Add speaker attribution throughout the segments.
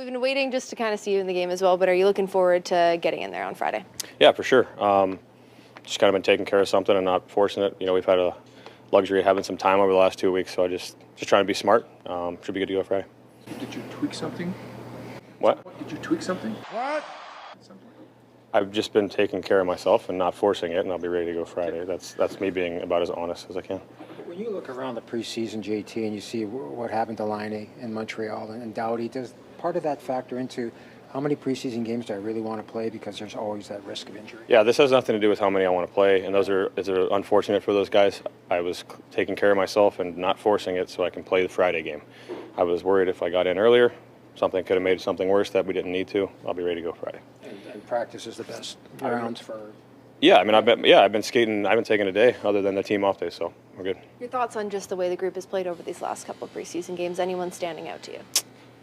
Speaker 1: we've been waiting just to kind of see you in the game as well, but are you looking forward to getting in there on Friday?
Speaker 2: Yeah, for sure. Just kind of been taking care of something and not forcing it. We've had a luxury of having some time over the last 2 weeks, so I just trying to be smart. Should be good to go Friday.
Speaker 3: Did you tweak something?
Speaker 2: What?
Speaker 3: Did you tweak something? What?
Speaker 2: I've just been taking care of myself and not forcing it, and I'll be ready to go Friday. That's me being about as honest as I can.
Speaker 4: When you look around the preseason, JT, and you see what happened to Laine in Montreal and Doughty, does part of that factor into how many preseason games do I really want to play, because there's always that risk of injury?
Speaker 2: Yeah, this has nothing to do with how many I want to play, and those are unfortunate for those guys. I was taking care of myself and not forcing it so I can play the Friday game. I was worried if I got in earlier, something could have made something worse that we didn't need to. I'll be ready to go Friday.
Speaker 4: And practice is the best rounds for...
Speaker 2: Yeah, I mean, I've been skating. I haven't taken a day other than the team off day, so we're good.
Speaker 1: Your thoughts on just the way the group has played over these last couple of preseason games? Anyone standing out to you?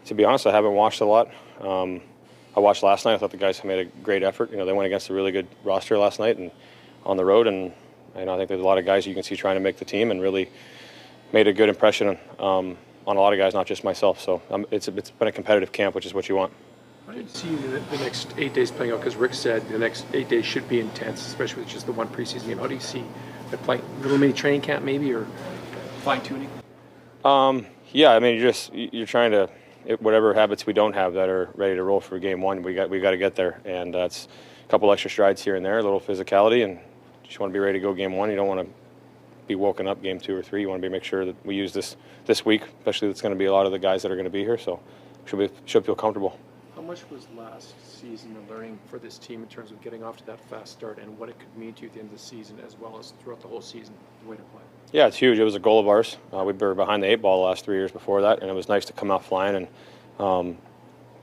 Speaker 2: To be honest, I haven't watched a lot. I watched last night. I thought the guys made a great effort. They went against a really good roster last night and on the road, and I think there's a lot of guys you can see trying to make the team and really made a good impression on a lot of guys, not just myself. So it's been a competitive camp, which is what you want.
Speaker 3: How do you see the next 8 days playing out? Because Rick said the next 8 days should be intense, especially with just the one preseason game. How do you see it playing? A little mini training camp maybe, or fine-tuning?
Speaker 2: Yeah, I mean, you're trying to, whatever habits we don't have that are ready to roll for game one, we got to get there. And that's a couple extra strides here and there, a little physicality, and just want to be ready to go game one. You don't want to be woken up game 2 or 3. You want to make sure that we use this week, especially it's going to be a lot of the guys that are going to be here, so should feel comfortable.
Speaker 3: How much was last season the learning for this team in terms of getting off to that fast start and what it could mean to you at the end of the season, as well as throughout the whole season, the way to play? Yeah,
Speaker 2: it's huge. It was a goal of ours. We were behind the 8 ball the last 3 years before that, and it was nice to come out flying. And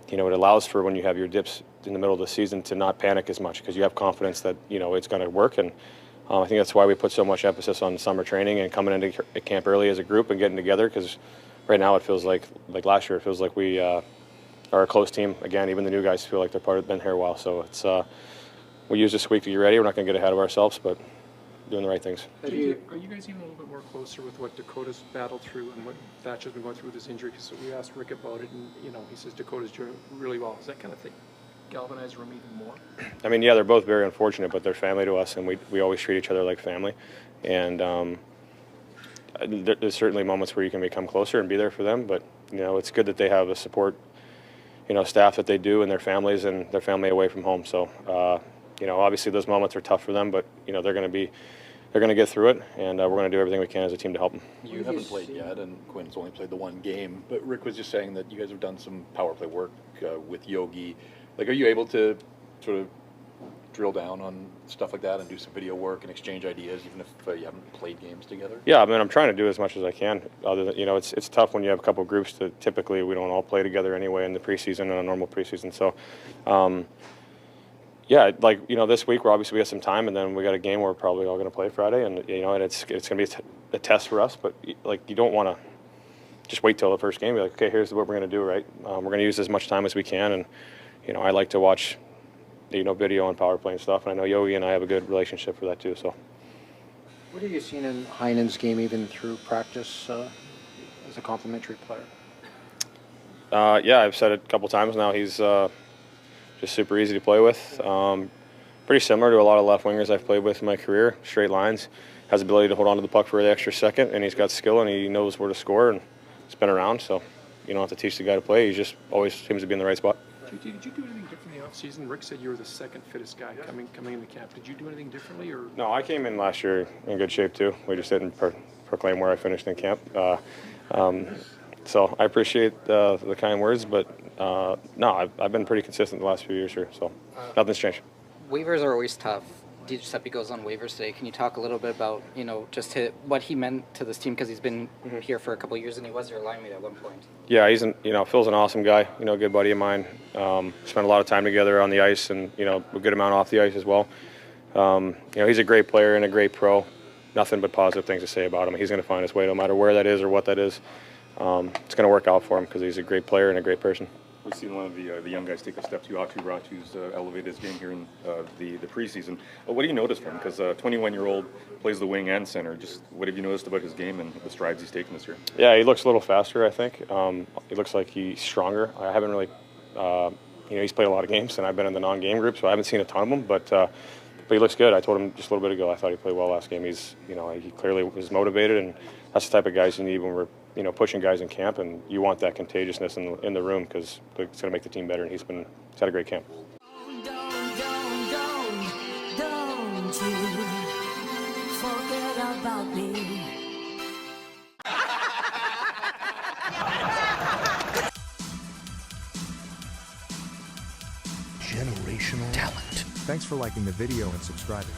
Speaker 2: it allows for, when you have your dips in the middle of the season, to not panic as much, because you have confidence that it's going to work. And I think that's why we put so much emphasis on summer training and coming into camp early as a group and getting together, because right now it feels like last year, it feels like we are a close team. Again, even the new guys feel like they're been here a while. So it's we use this week to get ready. We're not going to get ahead of ourselves, but doing the right things.
Speaker 3: Are you guys even a little bit more closer with what Dakota's battled through and what Thatcher's been going through with his injury? Because we asked Rick about it, and he says Dakota's doing really well. Is that kind of thing galvanize room even more?
Speaker 2: I mean, yeah, they're both very unfortunate, but they're family to us, and we always treat each other like family. And there's certainly moments where you can become closer and be there for them, but it's good that they have a support staff that they do, and their families and their family away from home. So obviously those moments are tough for them, but they're going to get through it, and we're going to do everything we can as a team to help them.
Speaker 5: You haven't played yet, and Quinn's only played the one game, but Rick was just saying that you guys have done some power play work with Yogi. Are you able to sort of drill down on stuff like that and do some video work and exchange ideas, even if you haven't played games together?
Speaker 2: Yeah, I mean, I'm trying to do as much as I can. Other than it's tough when you have a couple of groups that typically we don't all play together anyway in the preseason and a normal preseason. So, yeah, this week we have some time, and then we got a game where we're probably all going to play Friday, and and it's going to be a test for us. But you don't want to just wait till the first game. Be like, okay, here's what we're going to do. Right, we're going to use as much time as we can, and I like to watch video and power play and stuff, and I know Yogi and I have a good relationship for that too. So,
Speaker 4: what have you seen in Heinen's game, even through practice, as a complimentary player?
Speaker 2: Yeah, I've said it a couple times now. He's just super easy to play with. Pretty similar to a lot of left wingers I've played with in my career. Straight lines, has the ability to hold on to the puck for the extra second, and he's got skill and he knows where to score, and he's been around, so you don't have to teach the guy to play. He just always seems to be in the right spot.
Speaker 3: Did you do anything different in the offseason? Rick said you were the second fittest guy coming into camp. Did you do anything differently? Or
Speaker 2: no, I came in last year in good shape too. We just didn't proclaim where I finished in camp. So I appreciate the kind words, but no, I've been pretty consistent the last few years here, so nothing's changed.
Speaker 6: Waivers are always tough. Giuseppe goes on waivers today. Can you talk a little bit about, just what he meant to this team? Because he's been here for a couple of years, and he was your line mate at one point.
Speaker 2: Yeah, he's Phil's an awesome guy. A good buddy of mine. Spent a lot of time together on the ice, and a good amount off the ice as well. He's a great player and a great pro. Nothing but positive things to say about him. He's going to find his way, no matter where that is or what that is. It's going to work out for him because he's a great player and a great person.
Speaker 7: We've seen one of the young guys take a step too. Ratu's elevated his game here in the preseason. What do you notice from him? Because 21-year-old plays the wing and center. Just what have you noticed about his game and the strides he's taken this year?
Speaker 2: Yeah, he looks a little faster, I think. He looks like he's stronger. I haven't really He's played a lot of games, and I've been in the non-game group, so I haven't seen a ton of them. But he looks good. I told him just a little bit ago. I thought he played well last game. He clearly was motivated, and that's the type of guys you need when we're pushing guys in camp, and you want that contagiousness in the room because it's going to make the team better. And he's had a great camp.
Speaker 8: Don't you forget about me.
Speaker 9: Generational talent.
Speaker 10: Thanks for liking the video and subscribing.